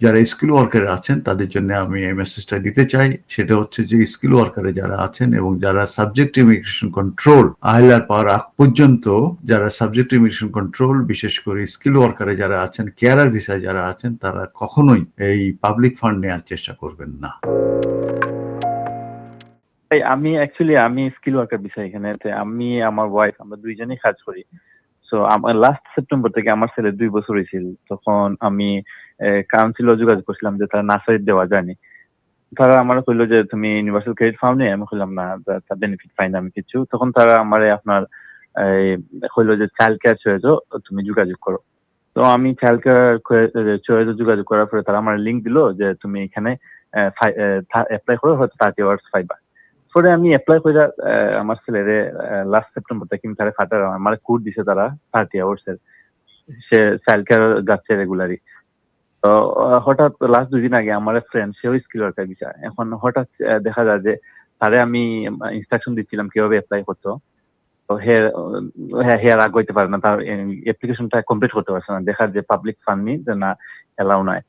যারা skill worker আছেন তাদের জন্য আমি এই মেসেজটা দিতে চাই, সেটা হচ্ছে যে স্কিল ওয়ার্কারে যারা আছেন এবং যারা সাবজেক্ট ইমিগ্রেশন কন্ট্রোল আইলার পাওয়ার আগ পর্যন্ত, যারা সাবজেক্ট ইমিগ্রেশন কন্ট্রোল বিশেষ করে স্কিল ওয়ার্কারে যারা আছেন, কেয়ারার ভিসায় যারা আছেন, তারা কখনোই এই পাবলিক ফান্ড নেওয়ার চেষ্টা করবেন না। আমি স্কিল ওয়ার্কার বিষয় এখানে, আমি আমার ওয়াইফ আমরা দুইজনেই কাজ করি। সো আমার লাস্ট সেপ্টেম্বর থেকে আমার ছেলে 2 বছর হয়েছিল, তখন আমি কাউন্সিলর যোগাযোগ করছিলাম যে তারা নার্সারি দেওয়া যায়নি। তারা আমার কইলো যে তুমি ইউনিভার্সাল ক্রেডিট ফার্ম নেই, আমি কইলাম না, তার বেনিফিট পাই না আমি কিছু। তখন তারা আমার আপনার কইলো যে চাইল্ড কেয়ার চয়েজও তুমি যোগাযোগ করো। তো আমি চাইল্ড কেয়ার চয়েজও যোগাযোগ করার পরে তারা আমার লিঙ্ক দিল যে তুমি এখানে অ্যাপ্লাই করো, হয়তো 30 আওয়ার্স পাইবা। পরে আমি অ্যাপ্লাই করে আমার ছেলেরে লাস্ট সেপ্টেম্বর থেকে আমি তারা খাটার আমার কোড দিছে তারা 30 আওয়ার্স এর, সে চাইল্ড কেয়ার যাচ্ছে রেগুলারই। তো হঠাৎ লাস্ট 2 দিন আগে আমার ফ্রেন্ড, সেও স্কিল ওয়ার্কার বিষয়, এখন হঠাৎ দেখা যায় যে তারে আমি ইনস্ট্রাকশন দিচ্ছিলাম কিভাবে অ্যাপ্লাই করতো, তো হে আর আগাইতে পারে না, তার অ্যাপ্লিকেশনটা কমপ্লিট করতে পারছে না, দেখার যে পাবলিক ফান্ড নি যে না এলাও নাই।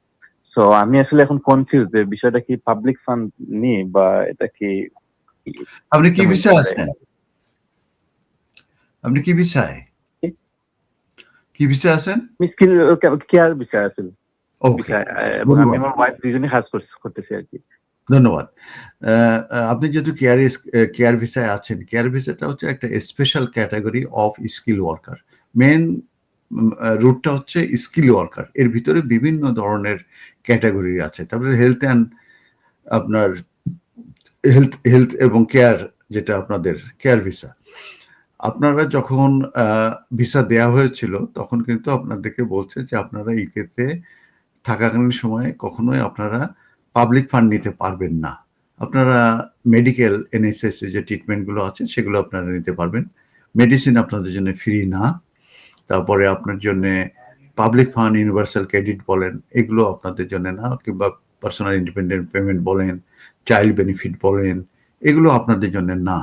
সো আমি আসলে এখন কনফিউজ যে বিষয়টা কি পাবলিক ফান্ড নি বা এটা কি। আপনি কি বিষয় আছেন? আপনি কি বিষয় আছেন? স্কিল কেয়ার বিষয় আছে। আমি আমার ওয়াইফ দুইজনে কাজ করতেছি আর কি। ধন্যবাদ। আপনি যেহেতু কেয়ার ভিসায় আছেন, কেয়ার ভিসাটা হচ্ছে একটা special category of skilled worker. Main রুটটা হচ্ছে স্কিল ওয়ার্কার, এর ভিতরে বিভিন্ন ধরনের ক্যাটাগরি আছে। তারপরে হেলথ এবং কেয়ার, যেটা আপনাদের কেয়ার ভিসা। আপনারা যখন ভিসা দেয়া হয়েছিল তখন কিন্তু আপনাদেরকে বলছে যে আপনারা ইউকেতে থাকাকালীন সময়ে কখনোই আপনারা পাবলিক ফান্ড নিতে পারবেন না। আপনারা মেডিকেল NHS যে ট্রিটমেন্টগুলো আছে সেগুলো আপনারা নিতে পারবেন। মেডিসিন আপনাদের জন্য ফ্রি না। তারপরে আপনার জন্য পাবলিক ফান্ড, ইউনিভার্সাল ক্রেডিট বলেন, এগুলো আপনাদের জন্য না, কিংবা পার্সোনাল ইন্ডিপেন্ডেন্ট পেমেন্ট বলেন, চাইল্ড বেনিফিট বলেন, এগুলো আপনাদের জন্য না।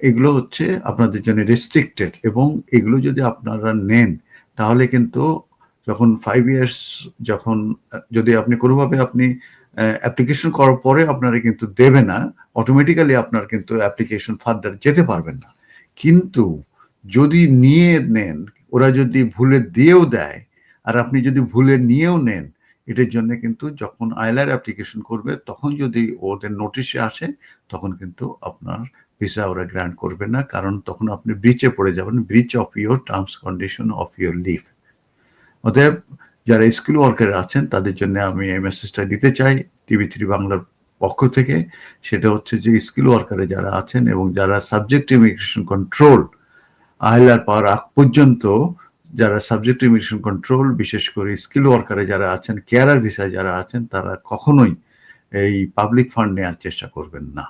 এগুলো হচ্ছে আপনাদের জন্য রেস্ট্রিক্টেড, এবং এগুলো যদি আপনারা নেন তাহলে কিন্তু যখন 5 ইয়ার্স, যদি আপনি কোনোভাবে আপনি অ্যাপ্লিকেশন করার পরে আপনারা কিন্তু দেবে না, অটোমেটিক্যালি আপনার কিন্তু অ্যাপ্লিকেশন ফার্দার যেতে পারবেন না। কিন্তু যদি নিয়ে নেন, ওরা যদি ভুলে দিয়েও দেয় আর আপনি যদি ভুলে নিয়েও নেন, এটার জন্য কিন্তু যখন আইলার অ্যাপ্লিকেশন করবে তখন যদি ওদের নোটিশে আসে তখন কিন্তু আপনার ভিসা ওরা গ্রান্ট করবে না, কারণ তখন আপনি ব্রিচে পড়ে যাবেন, breach of your terms condition of your leave. অতএব যারা স্কিল ওয়ার্কার আছেন তাদের জন্য আমি এই মেসেজটা দিতে চাই TV3 বাংলার পক্ষ থেকে, সেটা হচ্ছে যে স্কিল ওয়ার্কারে যারা আছেন এবং যারা সাবজেক্ট ইমিগ্রেশন কন্ট্রোল আইলার পাওয়ার আগ পর্যন্ত, যারা সাবজেক্ট ইমিগ্রেশন কন্ট্রোল বিশেষ করে স্কিল ওয়ার্কারে যারা আছেন, কেয়ারার ভিসায় যারা আছেন, তারা কখনোই এই পাবলিক ফান্ড নেওয়ার চেষ্টা করবেন না।